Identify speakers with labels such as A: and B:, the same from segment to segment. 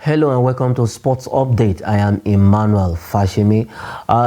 A: Hello and welcome to Sports Update. I am Emmanuel Fashimi.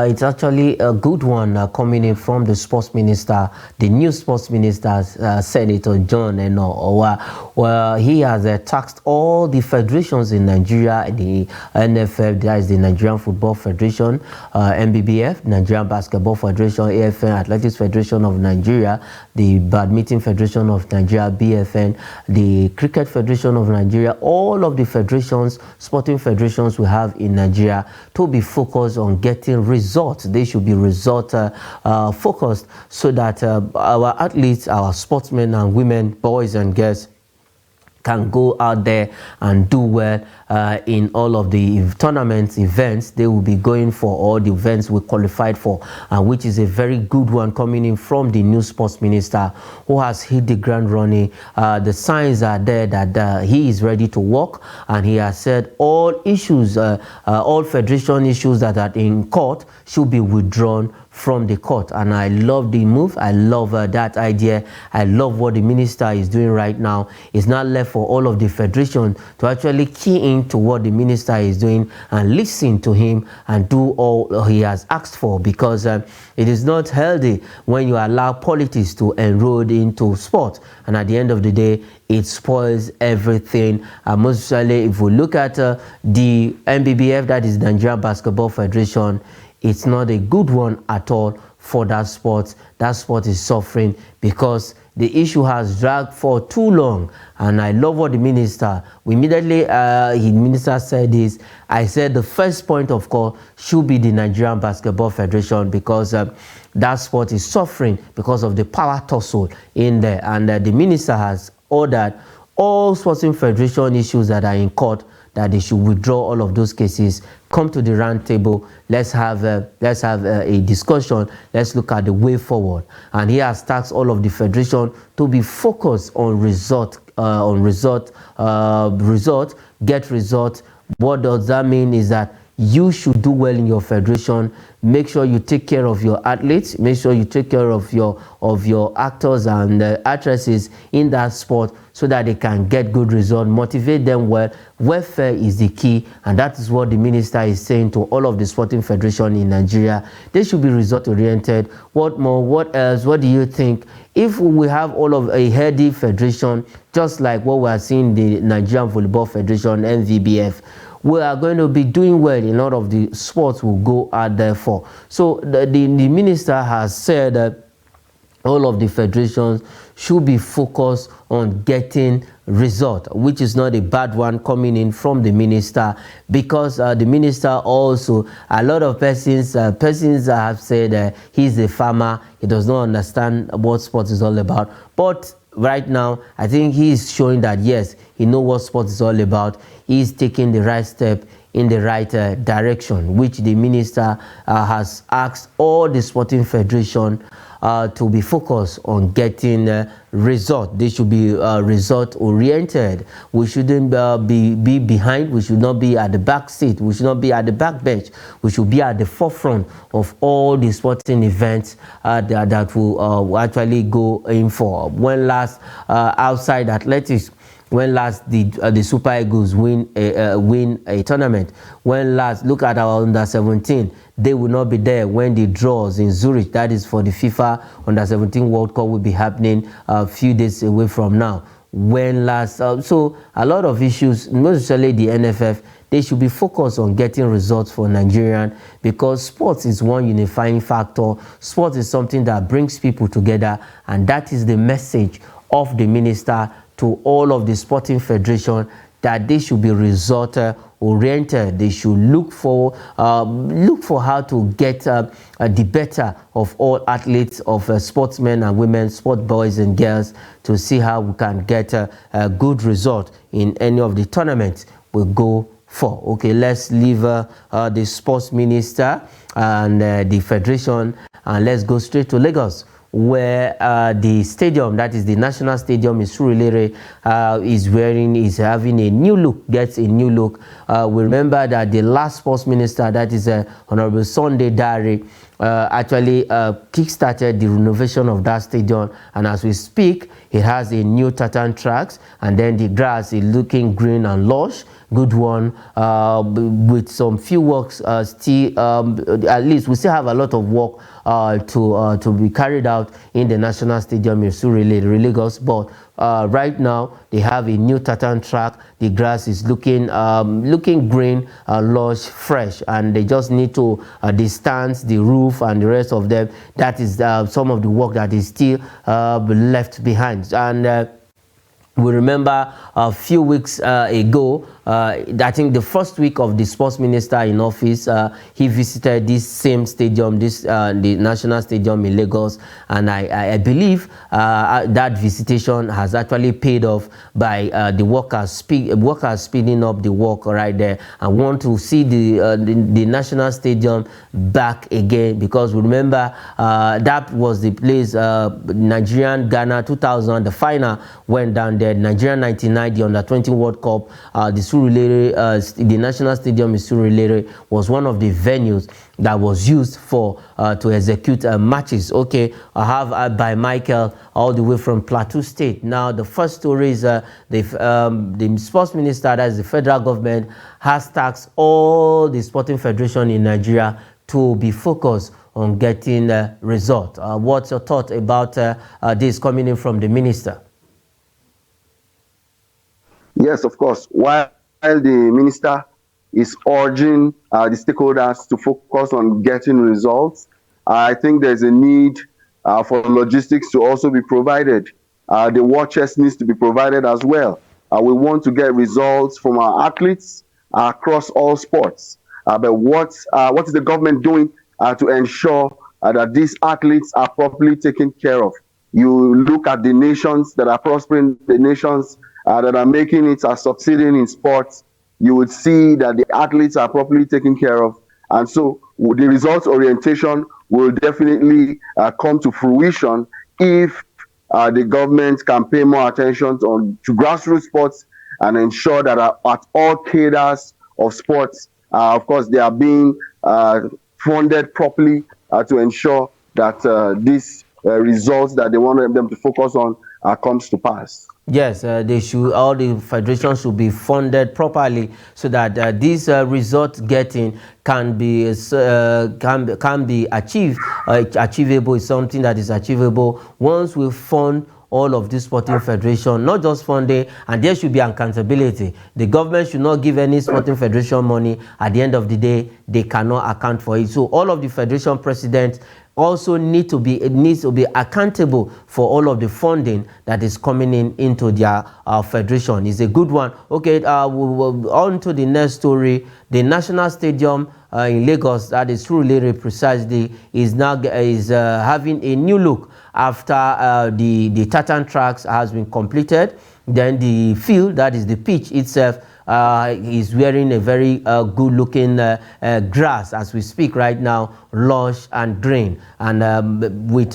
A: It's actually a good one coming in from the sports minister, the new sports minister, Senator John Enoh. Well, he has taxed all the federations in Nigeria, the NFF, that is the Nigerian Football Federation, NBBF, Nigerian Basketball Federation, AFN, Athletics Federation of Nigeria, the Badminton Federation of Nigeria, BFN, the Cricket Federation of Nigeria, all of the federations, sporting federations we have in Nigeria, to be focused on getting results. They should be result focused, so that our athletes, our sportsmen and women, boys and girls, can go out there and do well in all of the tournaments, events they will be going for, all the events we qualified for, which is a very good one coming in from the new sports minister, who has hit the ground running. The signs are there that he is ready to work, and he has said all issues, all federation issues that are in court should be withdrawn from the court. And I love the move. I love that idea. I love what the minister is doing right now. It's not left for all of the federation to actually key into what the minister is doing and listen to him and do all he has asked for, because it is not healthy when you allow politics to enroll into sport, and at the end of the day it spoils everything. Most especially if we look at the NBBF, that is Nigerian Basketball Federation, it's not a good one at all for that sport. That sport is suffering because the issue has dragged for too long. And I love what the minister, minister said this. I said the first point of call should be the Nigerian Basketball Federation, because that sport is suffering because of the power tussle in there. And the minister has ordered all sporting federation issues that are in court, that they should withdraw all of those cases, come to the round table, let's have a discussion, let's look at the way forward. And he has tasked all of the federation to be focused on result, get result. What does that mean is that you should do well in your federation. Make sure you take care of your athletes. Make sure you take care of your actors and actresses in that sport, so that they can get good results. Motivate them well. Welfare is the key, and that is what the minister is saying to all of the sporting federation in Nigeria. They should be result-oriented. What more? What else? What do you think? If we have all of a healthy federation, just like what we are seeing the Nigerian Volleyball Federation, NVBF, we are going to be doing well in all of the sports we'll go out there for. So the minister has said that all of the federations should be focused on getting result, which is not a bad one coming in from the minister, because the minister also, a lot of persons have said he's a farmer, he does not understand what sports is all about. But right now, I think he's showing that yes, he knows what sports is all about. He's taking the right step in the right direction, which the minister has asked all the sporting federation to be focused on getting result. They should be result oriented. We shouldn't be behind. We should not be at the back seat. We should not be at the back bench. We should be at the forefront of all the sporting events that will actually go in for. When last outside athletics, when last did the Super Eagles win a tournament? When last, look at our under-17, they will not be there when the draws in Zurich, that is for the FIFA under-17 World Cup, will be happening a few days away from now. When last, so a lot of issues, not necessarily the NFF, they should be focused on getting results for Nigerian, because sports is one unifying factor. Sports is something that brings people together, and that is the message of the minister to all of the sporting federation, that they should be result oriented. They should look for how to get the better of all athletes, of sportsmen and women, sport boys and girls, to see how we can get a good result in any of the tournaments we go for. Okay, let's leave the sports minister and the federation, and let's go straight to Lagos, where the stadium, that is the national stadium, is Surulere, is having a new look, gets a new look. We remember that the last sports minister, that is Honorable Sunday Dare, actually kick-started the renovation of that stadium, and as we speak, it has a new tartan tracks, and then the grass is looking green and lush. Good one, with some few works still, at least we still have a lot of work to be carried out in the National Stadium in Surulere, Lagos. But right now they have a new tartan track. The grass is looking green, lush, fresh, and they just need to distance the roof and the rest of them. That is some of the work that is still left behind. And we remember a few weeks ago, I think the first week of the sports minister in office, he visited this same stadium, the National Stadium in Lagos, and I believe that visitation has actually paid off by the workers speeding up the work right there. I want to see the National Stadium back again, because we remember that was the place Nigerian Ghana 2000, the final went down there. Nigeria 99, the Under-20 World Cup, the National Stadium in Surulere was one of the venues that was used for to execute matches. Okay, I have by Michael all the way from Plateau State. Now, the first story is the sports minister, that is the federal government, has tasked all the sporting federation in Nigeria to be focused on getting results. What's your thought about this coming in from the minister?
B: Yes, of course. While the minister is urging the stakeholders to focus on getting results, I think there's a need for logistics to also be provided. The war chest needs to be provided as well. We want to get results from our athletes across all sports. But what is the government doing to ensure that these athletes are properly taken care of? You look at the nations that are prospering, the nations that are making it, are succeeding in sports, you would see that the athletes are properly taken care of. And so the results orientation will definitely come to fruition if the government can pay more attention to grassroots sports and ensure that at all cadres of sports, of course, they are being funded properly to ensure that these results that they want them to focus on comes to pass.
A: Yes, all the federations should be funded properly so that these result getting can be achieved. Achievable is something that is achievable once we fund all of this sporting federation, not just funding, and there should be accountability. The government should not give any sporting federation money. At the end of the day, they cannot account for it. So all of the federation presidents also needs to be accountable for all of the funding that is coming into their federation. It's a good one. Okay, on to the next story. The National Stadium in Lagos, that is Surulere precisely, is now having a new look after the tartan tracks has been completed. Then the field, that is the pitch itself, is wearing a very good looking grass as we speak right now, lush and green, and with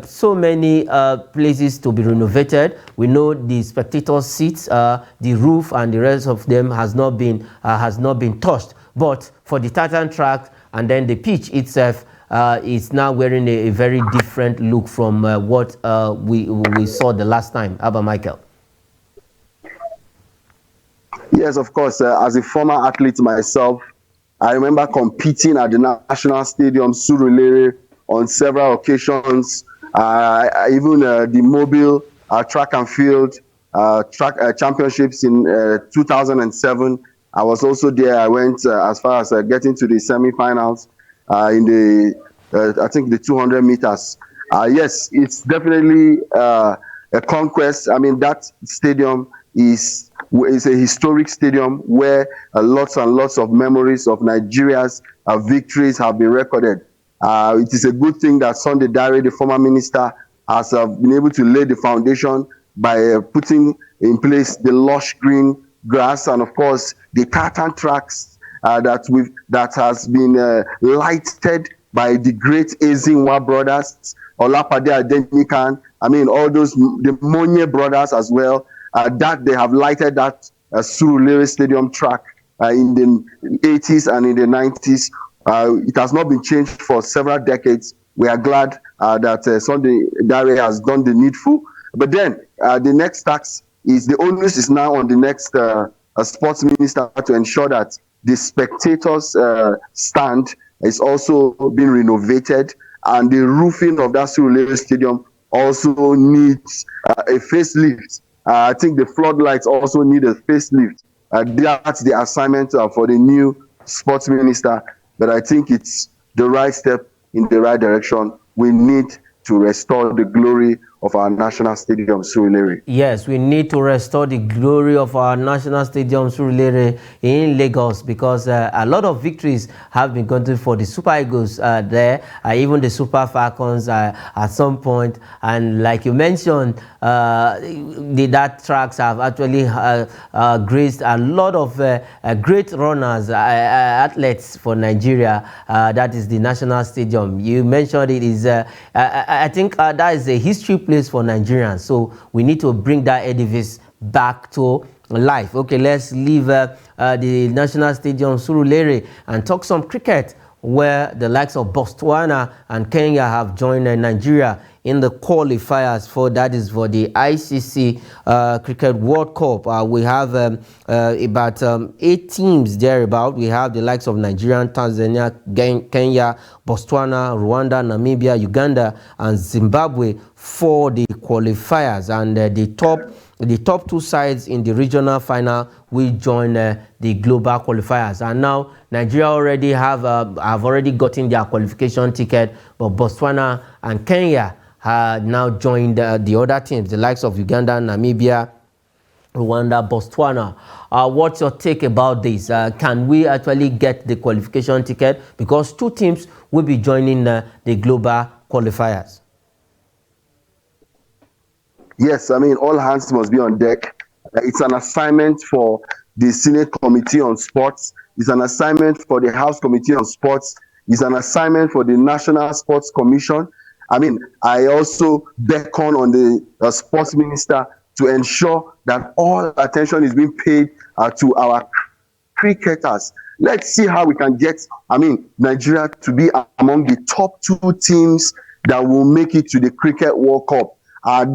A: so many places to be renovated. We know the spectator seats, the roof and the rest of them has not been touched, but for the tartan track and then the pitch itself, it's now wearing a very different look from what we saw the last time. Abba Michael.
B: Yes, of course. As a former athlete myself, I remember competing at the National Stadium, Surulere, on several occasions. Even the mobile track and field championships in 2007. I was also there. I went as far as getting to the semi-finals in the, I think, the 200 meters. Yes, it's definitely a conquest. I mean, that stadium is a historic stadium where lots and lots of memories of Nigeria's victories have been recorded. It is a good thing that Sunday Dare, the former minister, has been able to lay the foundation by putting in place the lush green grass and, of course, the tartan tracks that has been lighted by the great Ezinwa brothers, Olapade Adenikan, I mean, all those, the Monye brothers as well, that they have lighted that Surulere Stadium track. in the 80s and in the 90s. It has not been changed for several decades. We are glad that Sunday Dare has done the needful. But then the next tax is the onus is now on the next sports minister to ensure that the spectators stand is also being renovated, and the roofing of that Surulere Stadium also needs a facelift. I think the floodlights also need a facelift. That's the assignment for the new sports minister. But I think it's the right step in the right direction. We need to restore the glory of our national stadium, Surulere.
A: Yes, we need to restore the glory of our national stadium, Surulere, in Lagos, because a lot of victories have been gotten for the Super Eagles there, even the Super Falcons at some point. And like you mentioned, that tracks have actually graced a lot of great runners, athletes for Nigeria. That is the national stadium. You mentioned it is, I think that is a history place for Nigerians. So we need to bring that edifice back to life. Okay, let's leave the National Stadium Surulere and talk some cricket, where the likes of Botswana and Kenya have joined Nigeria in the qualifiers for, that is for the ICC Cricket World Cup. We have about 8 teams thereabout. We have the likes of Nigeria, Tanzania, Kenya, Botswana, Rwanda, Namibia, Uganda, and Zimbabwe for the qualifiers. And the top 2 sides in the regional final will join the global qualifiers. And now Nigeria already have already gotten their qualification ticket, but Botswana and Kenya have now joined the other teams, the likes of Uganda, Namibia, Rwanda, Botswana. What's your take about this? Can we actually get the qualification ticket? Because 2 teams will be joining the global qualifiers.
B: Yes, I mean, all hands must be on deck. It's an assignment for the Senate Committee on Sports. It's an assignment for the House Committee on Sports. It's an assignment for the National Sports Commission. I mean, I also beckon on the sports minister to ensure that all attention is being paid to our cricketers. Let's see how we can get, Nigeria to be among the top 2 teams that will make it to the Cricket World Cup.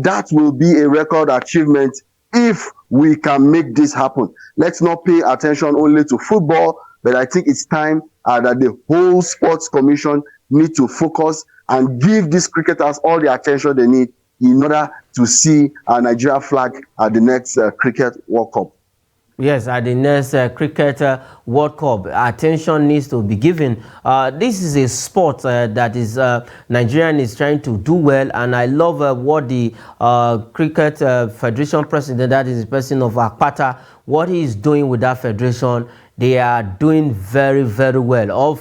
B: That will be a record achievement if we can make this happen. Let's not pay attention only to football, but I think it's time that the whole sports commission need to focus and give these cricketers all the attention they need in order to see our Nigeria flag at the next Cricket World Cup.
A: Yes, at the next Cricket World Cup, attention needs to be given. This is a sport that is Nigerian is trying to do well, and I love what the Cricket Federation president, that is the president of Akpata, what he is doing with that federation. They are doing very, very well.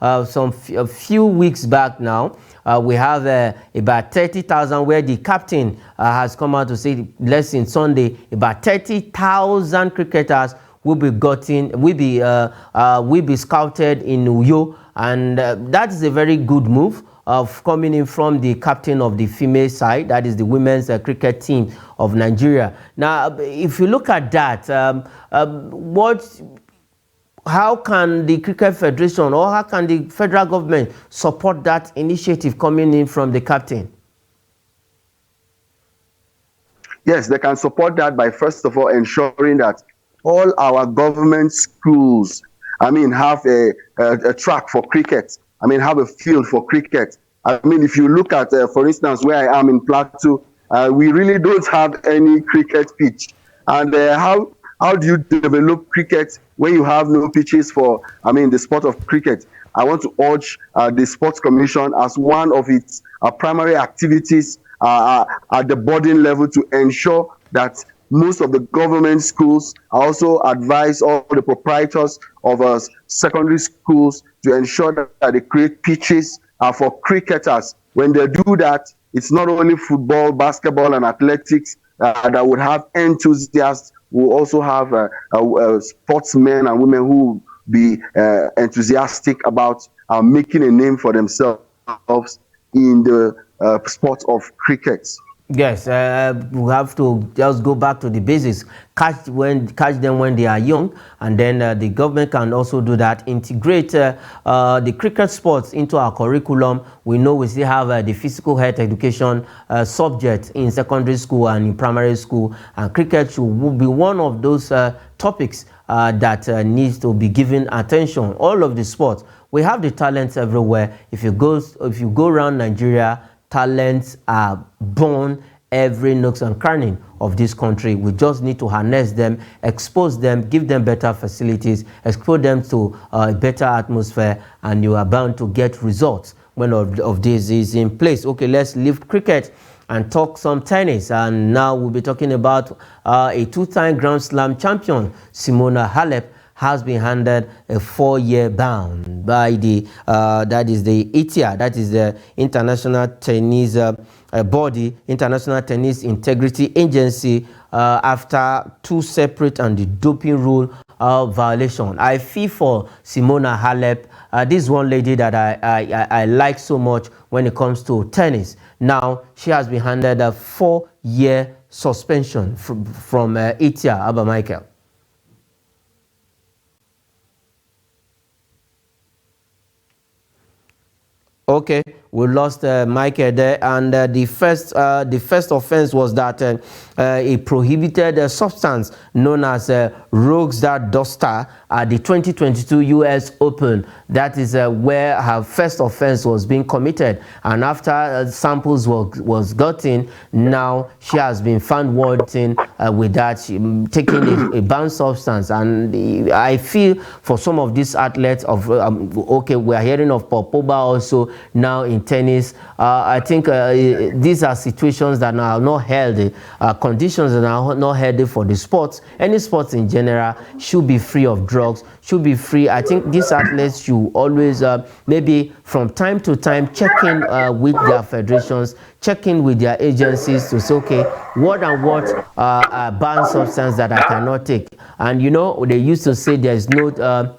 A: A few weeks back now, we have about 30,000, where the captain has come out to say, listen, Sunday, about 30,000 cricketers will be scouted in Uyo, and that is a very good move of coming in from the captain of the female side, that is the women's cricket team of Nigeria. Now, if you look at that, how can the Cricket Federation or how can the federal government support that initiative coming in from the captain?
B: Yes, they can support that by, first of all, ensuring that all our government schools, have a track for cricket. Have a field for cricket. If you look at, for instance, where I am in Plateau, we really don't have any cricket pitch. And how do you develop cricket when you have no pitches for, the sport of cricket? I want to urge the Sports Commission as one of its primary activities at the boarding level to ensure that most of the government schools also advise all the proprietors of secondary schools to ensure that they create pitches for cricketers. When they do that, it's not only football, basketball, and athletics that would have enthusiasts. We'll also have sportsmen and women who will be enthusiastic about making a name for themselves in the sport of cricket.
A: Yes, we have to just go back to the basics, catch them when they are young, and then the government can also do that. Integrate the cricket sports into our curriculum. We know we still have the physical health education subject in secondary school and in primary school, and cricket should be one of those topics that needs to be given attention. All of the sports, we have the talents everywhere. If you go around Nigeria, talents are born every nooks and cranny of this country. We just need to harness them, expose them, give them better facilities, expose them to a better atmosphere, and you are bound to get results when of this is in place. Okay, let's leave cricket and talk some tennis. And now we'll be talking about a two-time Grand Slam champion, Simona Halep, has been handed a 4-year ban by the that is the ITIA, that is the International Tennis Body, International Tennis Integrity Agency, after 2 separate and the doping rule violation. I feel for Simona Halep, this one lady that I like so much when it comes to tennis. Now she has been handed a 4-year suspension from ITIA. Abba Michael. Okay, we lost Michael there, and the first offense was that a prohibited substance known as Roxdar at the 2022 U.S. Open. That is where her first offense was being committed, and after samples was gotten, now she has been found wanting with that, taking a banned substance. And I feel for some of these athletes of okay, we are hearing of Popova also now in tennis. I think these are situations that are not healthy, conditions that are not healthy for the sports. Any sports in general should be free of drugs, should be free. I think these athletes should always maybe from time to time check in with their federations, check in with their agencies to say, okay, what and what are banned substance that I cannot take. And you know, they used to say there is no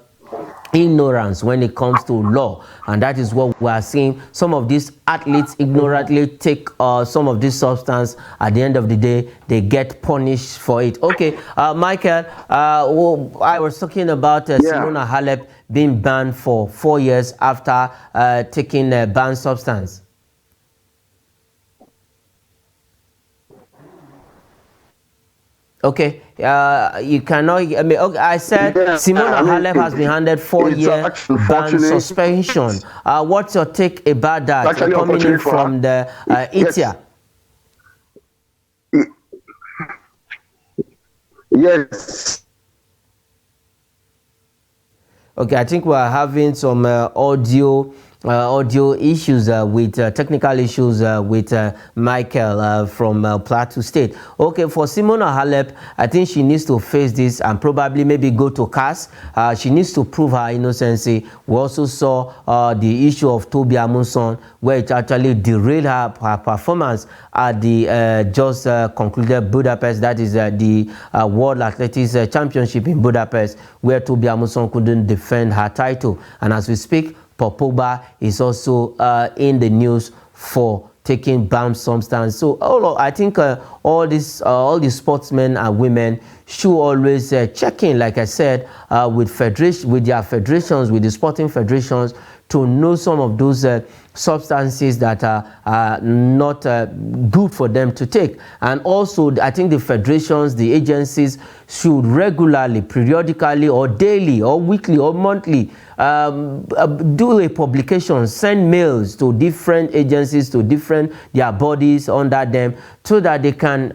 A: ignorance when it comes to law, and that is what we are seeing. Some of these athletes ignorantly take some of this substance. At the end of the day, they get punished for it. Okay, Michael, I was talking about Simona Halep being banned for 4 years after taking a banned substance. Okay, you cannot. I mean, okay, I said Simona Halep has been handed 4-year ban suspension. What's your take about that? Coming in from the ITIA.
B: Yes.
A: Okay, I think we are having some audio issues with technical issues with Michael from Plateau State. Okay, for Simona Halep, I think she needs to face this and probably maybe go to CAS. She needs to prove her innocency. We also saw the issue of Toby Amunson, where it actually derailed her performance at the just concluded Budapest, that is the World Athletics Championship in Budapest, where Toby Amunson couldn't defend her title. And as we speak, Popova is also in the news for taking banned substance. So I think all the sportsmen and women should always check in, like I said, with their federations, with the sporting federations, to know some of those substances that are not good for them to take. And also, I think the federations, the agencies should regularly, periodically, or daily, or weekly, or monthly do a publication, send mails to different agencies, to different their bodies under them, so that they can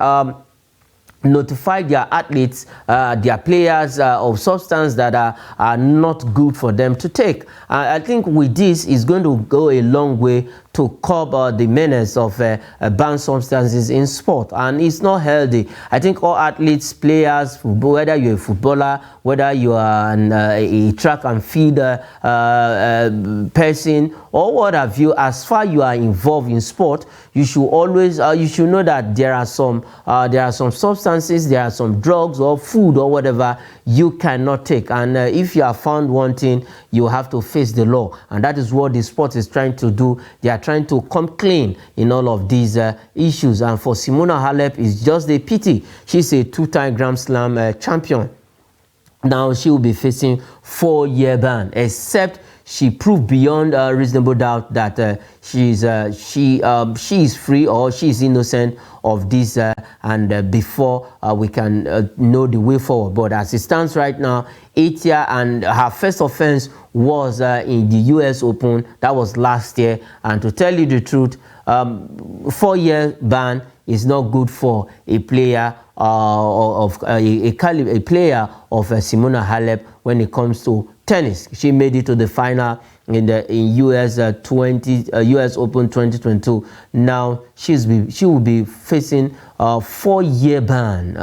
A: notify their athletes, their players of substance that are not good for them to take. I think with this is going to go a long way to curb the menace of banned substances in sport, and it's not healthy. I think all athletes, players, whether you're a footballer, whether you are a track and field person, or what have you, as far you are involved in sport, you should always you should know that there are some substances, there are some drugs or food or whatever you cannot take, and if you are found wanting, you have to face the law. And that is what the sport is trying to do. They are trying to come clean in all of these issues. And for Simona Halep, it's just a pity. She's a two-time Grand Slam champion. Now she will be facing 4-year ban, except she proved beyond reasonable doubt that she is free or she is innocent of this, and before we can know the way forward. But as it stands right now, 8 years, and her first offense was in the US Open. That was last year. And to tell you the truth, 4-year ban is not good for a player a player of Simona Halep when it comes to tennis. She made it to the final in US US Open 2022. Now she will be facing a 4-year ban.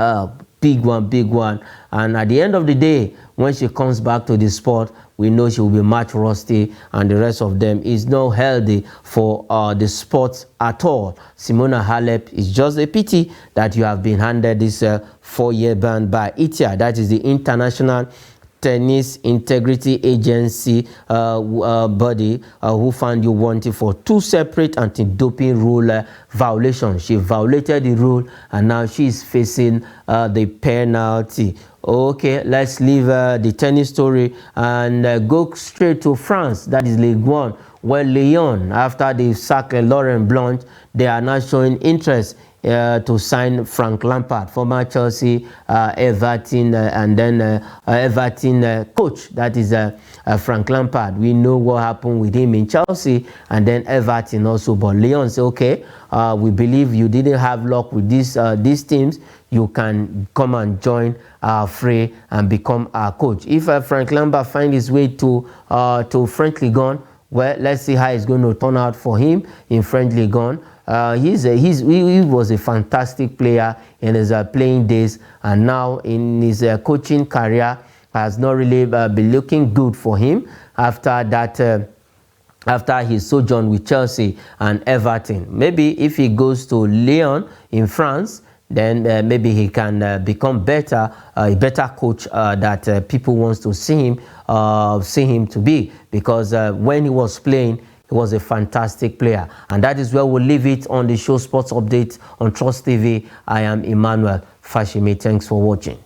A: Big one. And at the end of the day, when she comes back to the sport, we know she will be much rusty, and the rest of them is not healthy for the sport at all. Simona Halep, is just a pity that you have been handed this 4-year ban by ITIA, that is the International Tennis Integrity Agency body, who found you wanting for 2 separate anti-doping rule violations. She violated the rule, and now she is facing the penalty. Okay, let's leave the tennis story and go straight to France. That is Ligue 1. Well, Lyon, after they sacked Laurent Blanc, they are now showing interest to sign Frank Lampard, former Chelsea, Everton, and then Everton coach. That is Frank Lampard. We know what happened with him in Chelsea and then Everton also. But Lyon said, okay, we believe you didn't have luck with these teams. You can come and join free and become our coach. If Frank Lampard finds his way to French Ligue 1, well, let's see how it's going to turn out for him in French Ligue 1. He was a fantastic player in his playing days, and now in his coaching career has not really been looking good for him after that. After his sojourn with Chelsea and Everton. Maybe if he goes to Lyon in France, then maybe he can become a better coach that people wants to see him to be, because when he was playing, he was a fantastic player. And that is where we'll leave it on the show Sports Update on Trust TV. I am Emmanuel Fashimi. Thanks for watching.